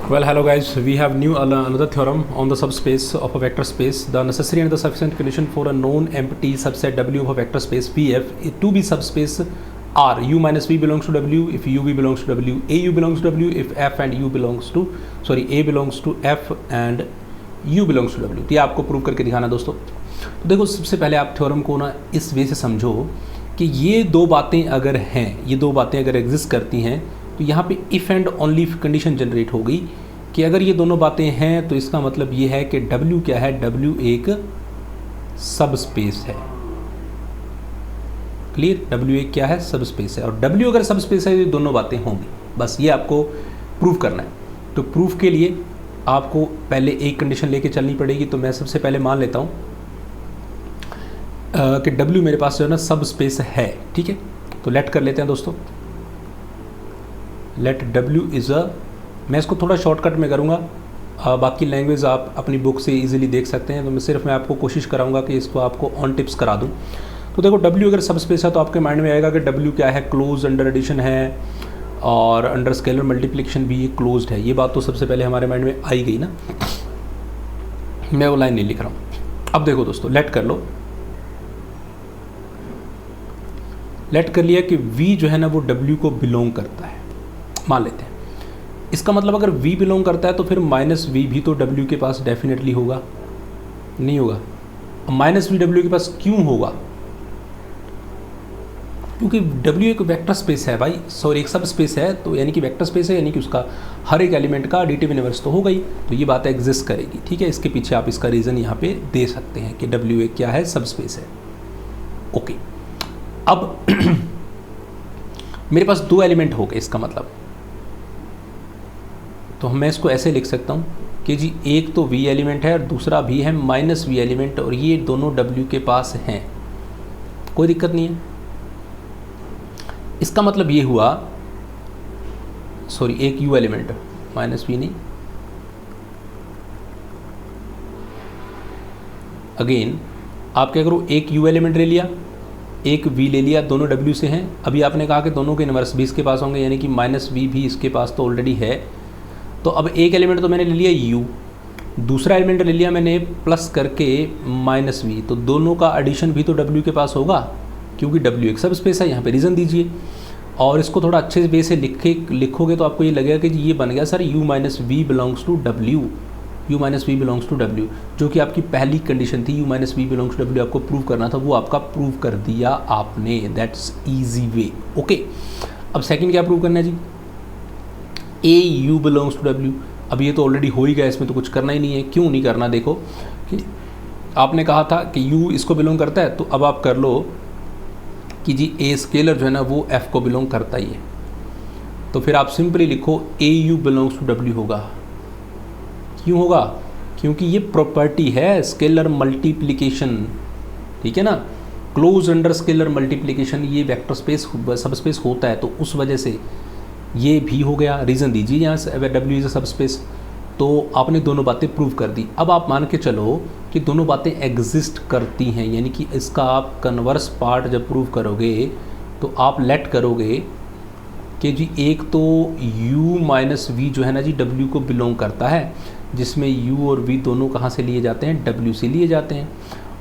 Well, hello guys. We have new another theorem on the subspace of a vector space. The necessary and the sufficient condition for a known empty subset W of a vector space Vf to be subspace are u minus v belongs to W if uv belongs to W, au belongs to W if f and u belongs to a belongs to f and u belongs to W. तो ये आपको prove करके दिखाना दोस्तों. तो देखो, सबसे पहले आप थ्योरम को ना इस वे से समझो कि ये दो बातें अगर हैं, ये दो बातें अगर एग्जिस्ट करती हैं, तो यहाँ पे if and only condition generate हो गई कि अगर ये दोनों बातें हैं तो इसका मतलब ये है कि W क्या है, W एक सब स्पेस है. क्लियर? W एक क्या है, सब स्पेस है. और W अगर सब स्पेस है तो दोनों बातें होंगी. बस ये आपको प्रूव करना है. तो प्रूफ के लिए आपको पहले एक कंडीशन लेके चलनी पड़ेगी. तो मैं सबसे पहले मान लेता हूँ कि W मेरे पास जो है ना सब स्पेस है. ठीक है, तो लेट कर लेते हैं दोस्तों. लेट W इज़ अ, मैं इसको थोड़ा शॉर्टकट में करूँगा, बाकी लैंग्वेज आप अपनी बुक से इजीली देख सकते हैं. तो मैं आपको कोशिश कराऊंगा कि इसको आपको ऑन टिप्स करा दूँ. तो देखो, W अगर सब स्पेस है तो आपके माइंड में आएगा कि W क्या है, क्लोज अंडर एडिशन है और अंडर स्केलर मल्टीप्लिकेशन भी क्लोज्ड है. ये बात तो सबसे पहले हमारे माइंड में आई गई ना. मैं वो लाइन नहीं लिख रहा हूँ. अब देखो दोस्तों, लेट कर लो. लेट कर लिया कि V जो है ना वो W को बिलोंग करता है, मान लेते हैं. इसका मतलब अगर V बिलोंग करता है तो फिर माइनस V भी तो W के पास डेफिनेटली होगा, नहीं होगा? माइनस V W के पास क्यों होगा? क्योंकि W एक वेक्टर स्पेस है भाई, सॉरी एक सब स्पेस है. तो यानी कि वेक्टर स्पेस है, यानी कि उसका हर एक एलिमेंट का एडिटिव इनवर्स तो होगा ही. तो ये बात एग्जिस्ट करेगी. ठीक है, इसके पीछे आप इसका रीज़न यहाँ पे दे सकते हैं कि W एक क्या है, सब स्पेस है. ओके, अब मेरे पास दो एलिमेंट हो गए. इसका मतलब तो मैं इसको ऐसे लिख सकता हूँ कि जी एक तो V एलिमेंट है और दूसरा भी है माइनस V एलिमेंट, और ये दोनों W के पास हैं. कोई दिक्कत नहीं है. इसका मतलब ये हुआ, सॉरी एक U एलिमेंट, माइनस V नहीं, अगेन आप क्या करो, एक U एलिमेंट ले लिया, एक V ले लिया, दोनों W से हैं. अभी आपने कहा कि दोनों के इनवर्स भी इसके पास होंगे, यानी कि माइनस V भी इसके पास तो ऑलरेडी है. तो अब एक एलिमेंट तो मैंने ले लिया U, दूसरा एलिमेंट ले लिया मैंने प्लस करके माइनस V. तो दोनों का एडिशन भी तो W के पास होगा, क्योंकि W एक सब स्पेस है. यहाँ पे रीज़न दीजिए, और इसको थोड़ा अच्छे वे से लिखोगे तो आपको ये लगेगा कि ये बन गया sir U minus V belongs to W, U minus V belongs to W, जो कि आपकी पहली कंडीशन थी. U minus V belongs to W आपको प्रूव करना था, वो आपका प्रूव कर दिया आपने. That's easy way. ओके, अब सेकंड क्या प्रूव करना है जी, A U belongs to W. अब ये तो ऑलरेडी हो ही गया, इसमें तो कुछ करना ही नहीं है. क्यों नहीं करना? देखो कि आपने कहा था कि U इसको बिलोंग करता है, तो अब आप कर लो कि जी A स्केलर जो है ना वो F को बिलोंग करता ही है. तो फिर आप सिंपली लिखो AU बिलोंग्स टू W होगा. क्यों होगा? क्योंकि ये प्रॉपर्टी है स्केलर मल्टीप्लिकेशन. ठीक है ना, क्लोज अंडर स्केलर मल्टीप्लिकेशन ये वेक्टर स्पेस सब स्पेस होता है, तो उस वजह से ये भी हो गया. रीज़न दीजिए यहाँ से, W इज़ अ सब स्पेस. तो आपने दोनों बातें प्रूव कर दी. अब आप मान के चलो कि दोनों बातें एग्जिस्ट करती हैं, यानी कि इसका आप कन्वर्स पार्ट जब प्रूव करोगे तो आप लेट करोगे कि जी एक तो U माइनस V जो है ना जी W को बिलोंग करता है, जिसमें U और V दोनों कहाँ से लिए जाते हैं, W से लिए जाते हैं.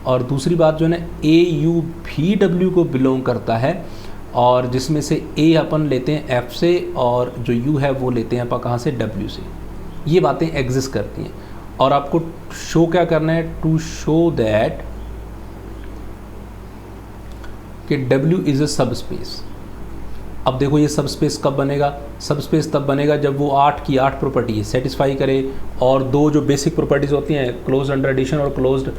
और दूसरी बात जो है ना AU भी W को बिलोंग करता है, और जिसमें से A अपन लेते हैं F से और जो U है वो लेते हैं अपन कहाँ से, W से. ये बातें एग्जिस्ट करती हैं. और आपको शो क्या करना है, टू शो दैट कि W इज़ अ सब स्पेस. अब देखो ये सब स्पेस कब बनेगा, सब स्पेस तब बनेगा जब वो 8 की 8 प्रॉपर्टी सेटिस्फाई करे, और दो जो बेसिक प्रॉपर्टीज़ होती हैं, क्लोज अंडर एडिशन और क्लोज्ड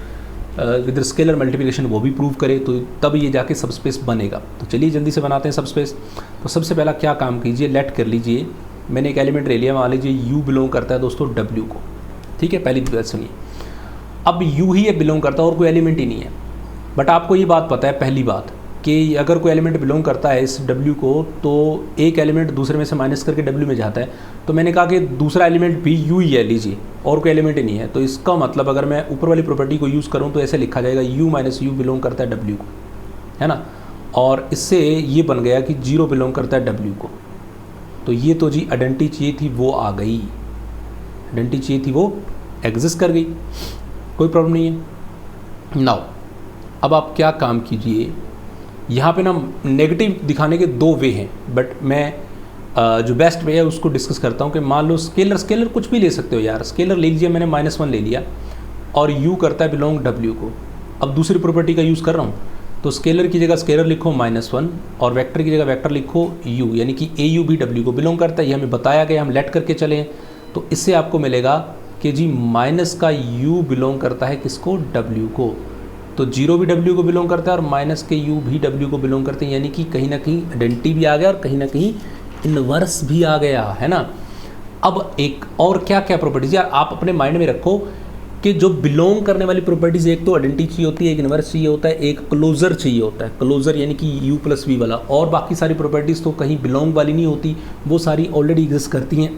विद स्केलर मल्टीप्लिकेशन, वो भी प्रूव करे, तो तब ये जाके सब स्पेस बनेगा. तो चलिए जल्दी से बनाते हैं सब स्पेस. तो सबसे पहला क्या काम कीजिए, लेट कर लीजिए. मैंने एक एलिमेंट ले लिया, मान लीजिए U बिलोंग करता है दोस्तों W को. ठीक है, पहली बात सुनिए. अब U ही ये बिलोंग करता है और कोई एलिमेंट ही नहीं है. बट आपको ये बात पता है, पहली बात, कि अगर कोई एलिमेंट बिलोंग करता है इस W को, तो एक एलिमेंट दूसरे में से माइनस करके W में जाता है. तो मैंने कहा कि दूसरा एलिमेंट भी U ही है, लीजिए, और कोई एलिमेंट ही नहीं है. तो इसका मतलब अगर मैं ऊपर वाली प्रॉपर्टी को यूज़ करूँ तो ऐसे लिखा जाएगा U माइनस U बिलोंग करता है W को, है ना. और इससे ये बन गया कि 0 बिलोंग करता है W को. तो ये तो जी आइडेंटिटी चाहिए थी, वो आ गई. आइडेंटिटी चाहिए थी वो एग्जिस्ट कर गई, कोई प्रॉब्लम नहीं है। नाउ अब आप क्या काम कीजिए, यहाँ पे ना नेगेटिव दिखाने के दो वे हैं, बट मैं जो बेस्ट वे है उसको डिस्कस करता हूँ कि मान लो स्केलर कुछ भी ले सकते हो यार, स्केलर ले लीजिए, मैंने -1 ले लिया और u करता है बिलोंग w को। अब दूसरी प्रॉपर्टी का यूज़ कर रहा हूँ, तो स्केलर की जगह स्केलर लिखो -1 और वेक्टर की जगह वेक्टर लिखो u, यानी कि au भी w को बिलोंग करता है। ये हमें बताया गया, हम लेट करके चलें तो इससे आपको मिलेगा कि जी माइनस का u बिलोंग करता है किसको, w को। तो 0 भी w को बिलोंग करता है और माइनस के u भी w को बिलोंग करते हैं, यानी कि कहीं ना कहीं आइडेंटिटी भी आ गया और कहीं ना कहीं इन्वर्स भी आ गया, है ना। अब एक और क्या क्या प्रॉपर्टीज यार आप अपने माइंड में रखो कि जो बिलोंग करने वाली प्रॉपर्टीज, एक तो आइडेंटिटी चाहिए होती है, एक इन्वर्स चाहिए होता है, एक क्लोजर चाहिए होता है, क्लोजर यानी कि u+v वाला, और बाकी सारी प्रॉपर्टीज़ तो कहीं बिलोंग वाली नहीं होती, वो सारी ऑलरेडी एग्जिस्ट करती हैं।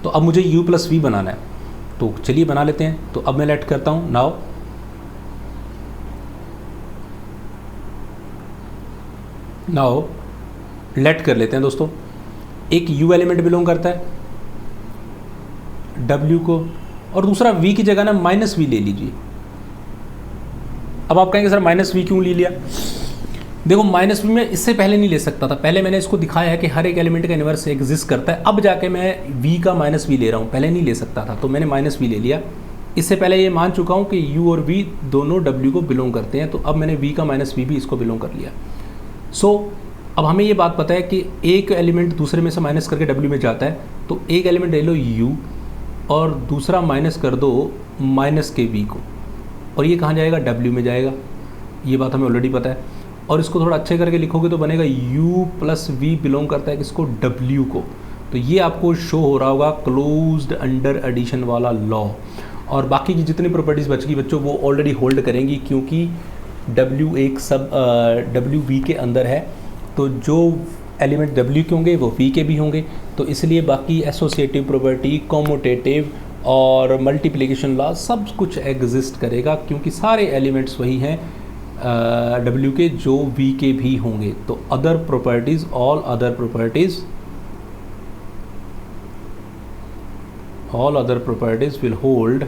तो अब मुझे u+v बनाना है, तो चलिए बना लेते हैं। तो अब मैं लेट करता हूँ, नाउ लेट कर लेते हैं दोस्तों। एक u एलिमेंट बिलोंग करता है w को, और दूसरा v की जगह ना -v ले लीजिए। अब आप कहेंगे सर -v क्यों ले लिया? देखो -v मैं इससे पहले नहीं ले सकता था, पहले मैंने इसको दिखाया है कि हर एक एलिमेंट का इन्वर्स एग्जिस्ट करता है, अब जाके मैं v का -v ले रहा हूँ, पहले नहीं ले सकता था, तो मैंने -v ले लिया। इससे पहले ये मान चुका हूँ कि u और v दोनों w को बिलोंग करते हैं, तो अब मैंने v का -v भी इसको बिलोंग कर लिया। सो अब हमें ये बात पता है कि एक एलिमेंट दूसरे में से माइनस करके w में जाता है, तो एक एलिमेंट ले लो u और दूसरा माइनस कर दो माइनस के v को, और ये कहाँ जाएगा, w में जाएगा। ये बात हमें ऑलरेडी पता है, और इसको थोड़ा अच्छे करके लिखोगे तो बनेगा u+v बिलोंग करता है किसको, w को। तो ये आपको शो हो रहा होगा क्लोज्ड अंडर एडिशन वाला लॉ, और बाकी की जितनी प्रॉपर्टीज़ बच गई बच्चों वो ऑलरेडी होल्ड करेंगी, क्योंकि w एक सब w v के अंदर है, तो जो एलिमेंट w के होंगे वो v के भी होंगे, तो इसलिए बाकी एसोसिएटिव प्रॉपर्टी, कॉम्यूटेटिव और मल्टीप्लिकेशन लॉ सब कुछ एग्जिस्ट करेगा, क्योंकि सारे एलिमेंट्स वही हैं w के जो v के भी होंगे। तो other properties, all other properties will hold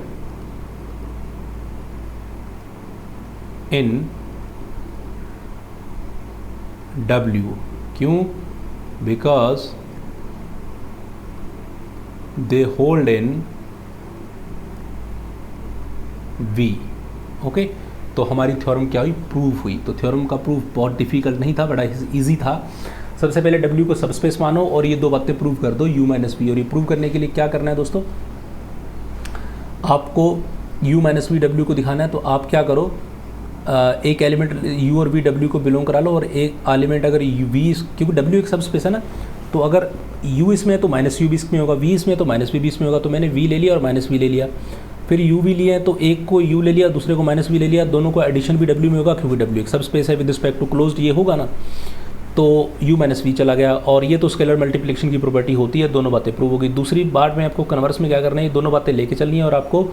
in w, क्यों, because they hold in v। Okay, तो हमारी थ्योरम क्या हुई, प्रूव हुई। तो थ्योरम का प्रूफ बहुत डिफिकल्ट नहीं था, बड़ा इजी था। सबसे पहले w को सबस्पेस मानो और ये दो बातें प्रूव कर दो, u-v। और ये प्रूव करने के लिए क्या करना है दोस्तों, आपको u-v w को दिखाना है। तो आप क्या करो, एक एलिमेंट u और v w को बिलोंग करा लो, और एक एलिमेंट अगर v, क्योंकि w एक सब स्पेस है ना, तो अगर u इसमें है तो -u भी इसमें होगा, v इसमें है तो -v भी इसमें होगा। तो मैंने v ले लिया और -v ले लिया, फिर u भी लिया है, तो एक को u ले लिया, दूसरे को -v ले लिया, दोनों को एडिशन भी w में होगा, क्योंकि w एक सब स्पेस है विद रिस्पेक्ट टू क्लोज्ड, ये होगा ना, तो u-v चला गया। और ये तो स्केलर मल्टीप्लिकेशन की प्रॉपर्टी होती है, दोनों बातें प्रूव हो गई। दूसरी बात में आपको कन्वर्स में क्या करना है, ये दोनों बातें लेके चलनी है, और आपको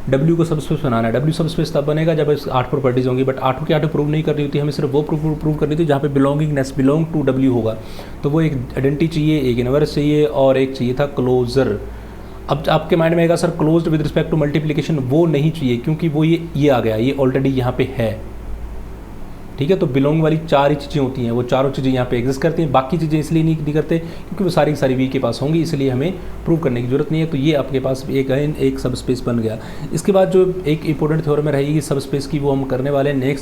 w को सबस्पेस बनाना है। w सबस्पेस तब बनेगा जब इस 8 प्रॉपर्टीज़ होंगी, बट 8 की 8 प्रूव नहीं करनी होती, हमें सिर्फ वो प्रूव करनी थी जहाँ पे बिलोंगिंगनेस, बिलोंग टू w होगा। तो वो एक आइडेंटिटी चाहिए, एक इन्वर्स चाहिए, और एक चाहिए था क्लोजर। अब आपके माइंड में आएगा sir closed with respect to multiplication, वो नहीं चाहिए, क्योंकि वो ये आ गया, ये ऑलरेडी यहाँ पे है, ठीक है। तो बिलोंग वाली 4 ही चीज़ें होती हैं, वो चारों चीज़ें यहाँ पे एग्जिस्ट करती हैं, बाकी चीज़ें इसलिए नहीं करते क्योंकि वो सारी की सारी v के पास होंगी, इसलिए हमें प्रूव करने की जरूरत नहीं है। तो ये आपके पास एक सब स्पेस बन गया। इसके बाद जो एक इंपॉर्टेंट थ्योरम रहेगी सब स्पेस की, वो हम करने वाले हैं नेक्स्ट